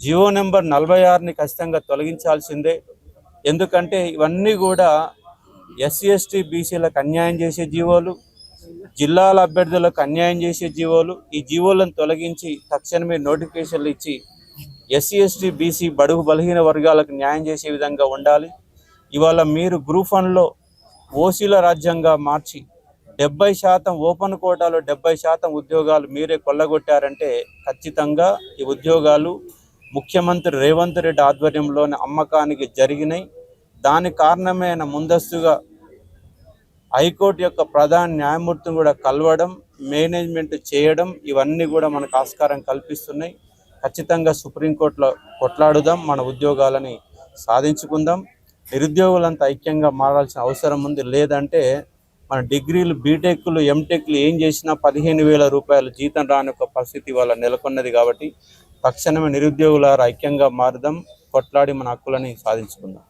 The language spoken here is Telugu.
జీవో నెంబర్ 46ని ఖచ్చితంగా తొలగించాల్సిందే. ఎందుకంటే ఇవన్నీ కూడా ఎస్సీ ఎస్టీ బీసీలకు అన్యాయం చేసే జీవోలు, జిల్లాల అభ్యర్థులకు అన్యాయం చేసే జీవోలు. ఈ జీవోలను తొలగించి తక్షణమే నోటిఫికేషన్లు ఇచ్చి ఎస్సీ ఎస్టీ బీసీ బడుగు బలహీన వర్గాలకు న్యాయం చేసే విధంగా ఉండాలి. ఇవాళ మీరు గ్రూప్ 1లో ఓసీల రాజ్యంగా మార్చి 70% ఓపెన్ కోటాలో 70% ఉద్యోగాలు మీరే కొల్లగొట్టారంటే ఖచ్చితంగా ఈ ఉద్యోగాలు ముఖ్యమంత్రి రేవంత్ రెడ్డి ఆధ్వర్యంలోని అమ్మకానికి జరిగినాయి. దాని కారణమే ఆయన ముందస్తుగా హైకోర్టు యొక్క ప్రధాన న్యాయమూర్తిని కూడా కలవడం, మేనేజ్మెంట్ చేయడం, ఇవన్నీ కూడా మనకు ఆస్కారం కల్పిస్తున్నాయి. ఖచ్చితంగా సుప్రీంకోర్టులో కొట్లాడుదాం, మన ఉద్యోగాలని సాధించుకుందాం. నిరుద్యోగులంతా ఐక్యంగా మారాల్సిన అవసరం ఉంది. లేదంటే మన డిగ్రీలు, బీటెక్లు, ఎంటెక్లు ఏం చేసినా 15,000 రూపాయలు జీతం రాని ఒక పరిస్థితి వాళ్ళ నెలకొన్నది. కాబట్టి తక్షణమే నిరుద్యోగులారా ఐక్యంగా మారుదాం, కొట్లాడి మన హక్కులని సాధించుకుందాం.